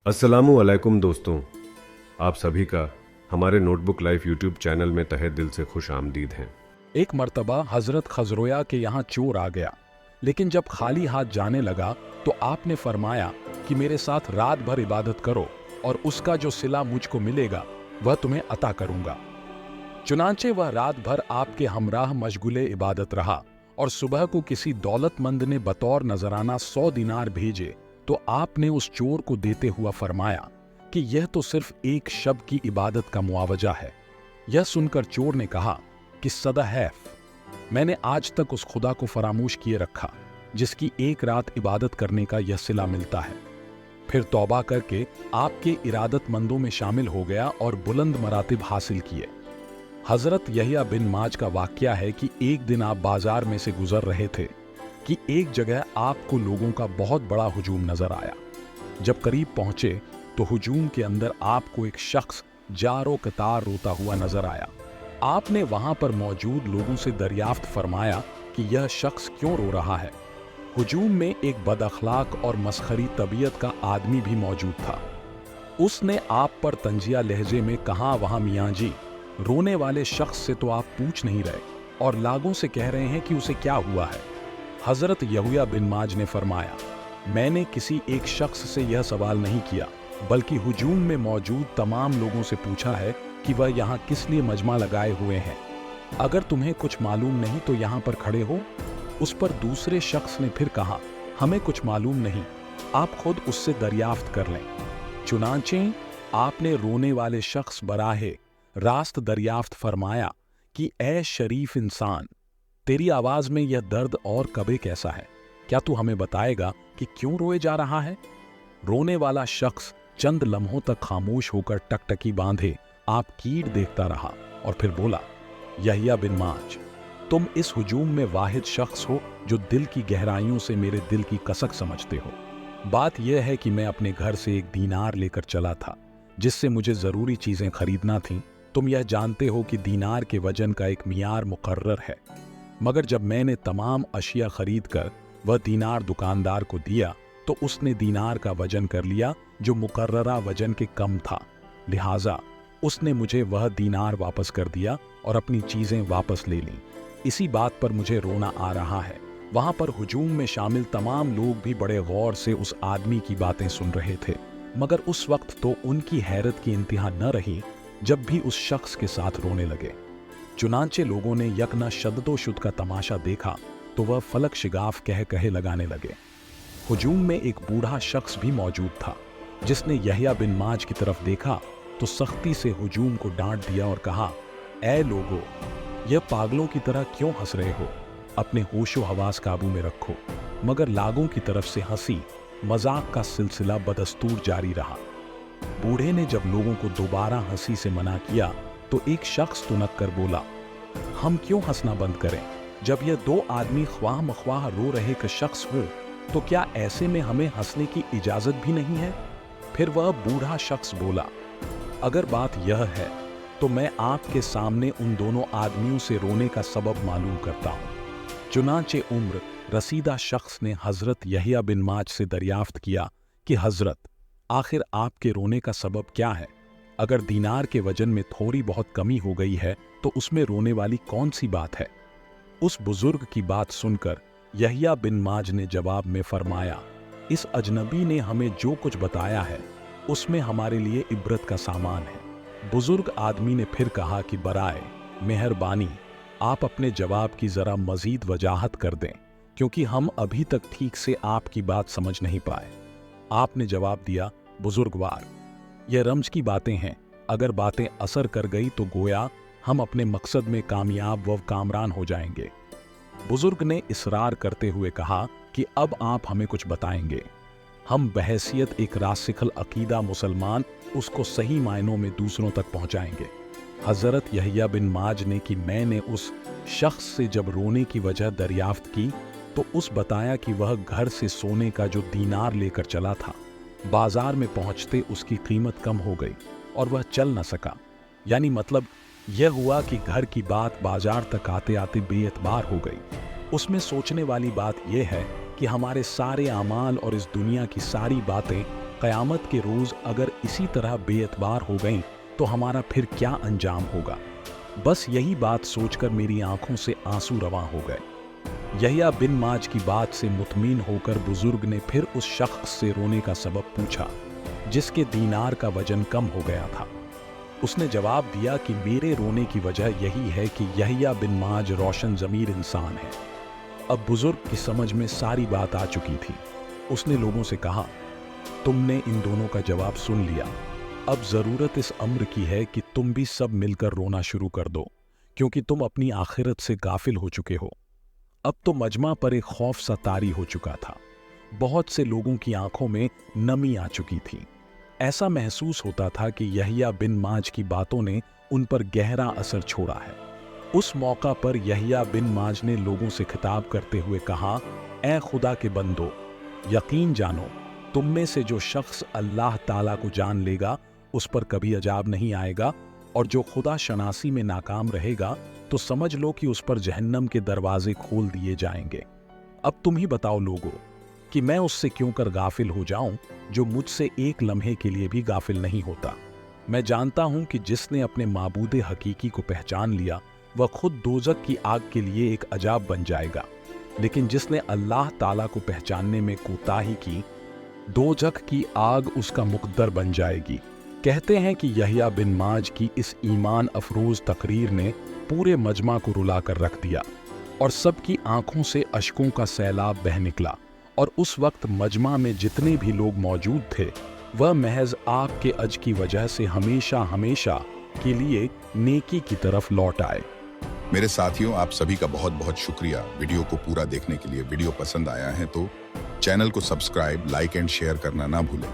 अस्सलामु अलैकुम दोस्तों, आप सभी का हमारे नोटबुक लाइफ यूट्यूब चैनल में तहे दिल से खुश आमदीद हैं। एक मर्तबा हजरत खजरोया के यहाँ चोर आ गया, लेकिन जब खाली हाथ जाने लगा तो आपने फरमाया कि मेरे साथ रात भर इबादत करो और उसका जो सिला मुझको मिलेगा वह तुम्हें अता करूंगा। चुनांचे वह रात भर आपके हमराह मशगुले इबादत रहा और सुबह को किसी दौलतमंद ने बतौर नजराना 100 दिनार भेजे तो आपने उस चोर को देते हुआ फरमाया कि यह तो सिर्फ एक शब की इबादत का मुआवजा है। यह सुनकर चोर ने कहा कि सदा हैफ, मैंने आज तक उस खुदा को फरामोश किए रखा जिसकी एक रात इबादत करने का यह सिला मिलता है। फिर तौबा करके आपके इरादतमंदों में शामिल हो गया और बुलंद मरातिब हासिल किए। हजरत यहिया बिन माज का वाकया है कि एक दिन आप बाजार में से गुजर रहे थे कि एक जगह आपको लोगों का बहुत बड़ा हुजूम नजर आया। जब करीब पहुंचे तो हुजूम के अंदर आपको एक शख्स जारो कतार रोता हुआ नजर आया। आपने वहां पर मौजूद लोगों से दरियाफ्त फरमाया कि यह शख्स क्यों रो रहा है। हुजूम में एक बदअखलाक और मसखरी तबीयत का आदमी भी मौजूद था। उसने आप पर तंजिया लहजे में कहा, वहां मियाँ जी, रोने वाले शख्स से तो आप पूछ नहीं रहे और लागों से कह रहे हैं कि उसे क्या हुआ है। हजरत यहिया बिन माज ने फरमाया, मैंने किसी एक शख्स से यह सवाल नहीं किया बल्कि हुजूम में मौजूद तमाम लोगों से पूछा है कि वह यहाँ किस लिए मजमा लगाए हुए हैं। अगर तुम्हें कुछ मालूम नहीं तो यहाँ पर खड़े हो। उस पर दूसरे शख्स ने फिर कहा, हमें कुछ मालूम नहीं, आप खुद उससे दरियाफ्त कर लें। चुनांचे आपने रोने वाले शख्स बराहे रास्त दरियाफ्त फरमाया कि ऐ शरीफ इंसान, तेरी आवाज में यह दर्द और कबे कैसा है? क्या तू हमें बताएगा कि क्यों रोए जा रहा है? रोने वाला शख्स चंद लम्हों तक खामोश होकर टकटकी बांधे आप कीड़ देखता रहा और फिर बोला, यहिया बिन माज, तुम इस हुजूम में वाहिद शख्स हो जो दिल की गहराइयों से मेरे दिल की कसक समझते हो। बात यह है कि मैं अपने घर से एक दीनार लेकर चला था जिससे मुझे जरूरी चीजें खरीदना थीं। तुम यह जानते हो कि दीनार के वजन का एक मियार मुकर्रर है, मगर जब मैंने तमाम अशिया खरीद कर वह दीनार दुकानदार को दिया तो उसने दीनार का वजन कर लिया जो मुकर्ररा वजन के कम था। लिहाजा उसने मुझे वह दीनार वापस कर दिया और अपनी चीजें वापस ले लीं। इसी बात पर मुझे रोना आ रहा है। वहां पर हुजूम में शामिल तमाम लोग भी बड़े गौर से उस आदमी की बातें सुन रहे थे, मगर उस वक्त तो उनकी हैरत की इंतहा न रही जब भी उस शख्स के साथ रोने लगे। चुनांचे लोगों ने यकना शद्दो शुद्ध का तमाशा देखा तो वह फलक शिगाफ कह कहे लगाने लगे। हुजूम में एक बूढ़ा शख्स भी मौजूद था जिसने यहिया बिन माज की तरफ देखा तो सख्ती से हुजूम को डांट दिया और कहा, ऐ लोगो, यह पागलों की तरह क्यों हंस रहे हो? अपने होशो हवास काबू में रखो। मगर लागों की तरफ से हंसी मजाक का सिलसिला बदस्तूर जारी रहा। बूढ़े ने जब लोगों को दोबारा हंसी से मना किया तो एक शख्स तुनक कर बोला, हम क्यों हंसना बंद करें? जब यह दो आदमी ख्वाह मख्वाह रो रहे के शख्स हो तो क्या ऐसे में हमें हंसने की इजाजत भी नहीं है? फिर वह बूढ़ा शख्स बोला, अगर बात यह है तो मैं आपके सामने उन दोनों आदमियों से रोने का सबब मालूम करता हूं। चुनांचे उम्र रसीदा शख्स ने हजरत यहिया बिन माज से दरियाफ्त किया कि हजरत, आखिर आपके रोने का सबब क्या है? अगर दीनार के वजन में थोड़ी बहुत कमी हो गई है तो उसमें रोने वाली कौन सी बात है? उस बुजुर्ग की बात सुनकर यहिया बिन माज ने जवाब में फरमाया, इस अजनबी ने हमें जो कुछ बताया है उसमें हमारे लिए इबरत का सामान है। बुजुर्ग आदमी ने फिर कहा कि बराए मेहरबानी आप अपने जवाब की जरा मजीद वजाहत कर दें, क्योंकि हम अभी तक ठीक से आपकी बात समझ नहीं पाए। आपने जवाब दिया, बुजुर्गवार, यह रमज की बातें हैं, अगर बातें असर कर गई तो गोया हम अपने मकसद में कामयाब व कामरान हो जाएंगे। बुजुर्ग ने इसरार करते हुए कहा कि अब आप हमें कुछ बताएंगे। हम बहैसियत एक रासिखल अकीदा मुसलमान उसको सही मायनों में दूसरों तक पहुंचाएंगे। हजरत यहिया बिन माज ने कि मैंने उस शख्स से जब रोने की वजह दरियाफ्त की तो उस बताया कि वह घर से सोने का जो दीनार लेकर चला था, बाजार में पहुंचते उसकी कीमत कम हो गई और वह चल न सका। यानी मतलब यह हुआ कि घर की बात बाजार तक आते आते बेएतबार हो गई। उसमें सोचने वाली बात यह है कि हमारे सारे आमाल और इस दुनिया की सारी बातें क़यामत के रोज़ अगर इसी तरह बेएतबार हो गईं तो हमारा फिर क्या अंजाम होगा। बस यही बात सोचकर मेरी आंखों से आंसू रवां हो गए। यहया बिन माज की बात से मुतमिन होकर बुजुर्ग ने फिर उस शख्स से रोने का सबब पूछा जिसके दीनार का वजन कम हो गया था। उसने जवाब दिया कि मेरे रोने की वजह यही है कि यहया बिन माज रोशन ज़मीर इंसान है। अब बुजुर्ग की समझ में सारी बात आ चुकी थी। उसने लोगों से कहा, तुमने इन दोनों का जवाब सुन लिया। अब ज़रूरत इस अम्र की है कि तुम भी सब मिलकर रोना शुरू कर दो, क्योंकि तुम अपनी आखिरत से गाफिल हो चुके हो। अब तो मजमा पर एक खौफ सा तारी हो चुका था। बहुत से लोगों की आंखों में नमी आ चुकी थी। ऐसा महसूस होता था कि यहया बिन माज की बातों ने उन पर गहरा असर छोड़ा है। उस मौका पर यहया बिन माज ने लोगों से खिताब करते हुए कहा, ऐ खुदा के बंदो, यकीन जानो तुम में से जो शख्स अल्लाह ताला को जान लेगा उस पर कभी अजाब नहीं आएगा, और जो खुदा शनासी में नाकाम रहेगा तो समझ लो कि उस पर जहन्नम के दरवाजे खोल दिए जाएंगे। अब तुम ही बताओ लोगों कि मैं उससे क्यों कर गाफिल हो जाऊं जो मुझसे एक लम्हे के लिए भी गाफिल नहीं होता। मैं जानता हूं कि जिसने अपने माबूदे हकीकी को पहचान लिया वह खुद दोजक की आग के लिए एक अजाब बन जाएगा, लेकिन जिसने अल्लाह ताला को पहचानने में कोताही की, दोजक की आग उसका मुकद्दर बन जाएगी। कहते हैं कि यहया बिन माज की इस ईमान अफरोज तकरीर ने पूरे मजमा को रुला कर रख दिया और सबकी आंखों से अश्कों का सैलाब बह निकला, और उस वक्त मजमा में जितने भी लोग मौजूद थे वह महज आपके अज की वजह से हमेशा हमेशा के लिए नेकी की तरफ लौट आए। मेरे साथियों, आप सभी का बहुत बहुत शुक्रिया वीडियो को पूरा देखने के लिए। वीडियो पसंद आया है तो चैनल को सब्सक्राइब, लाइक एंड शेयर करना ना भूलें।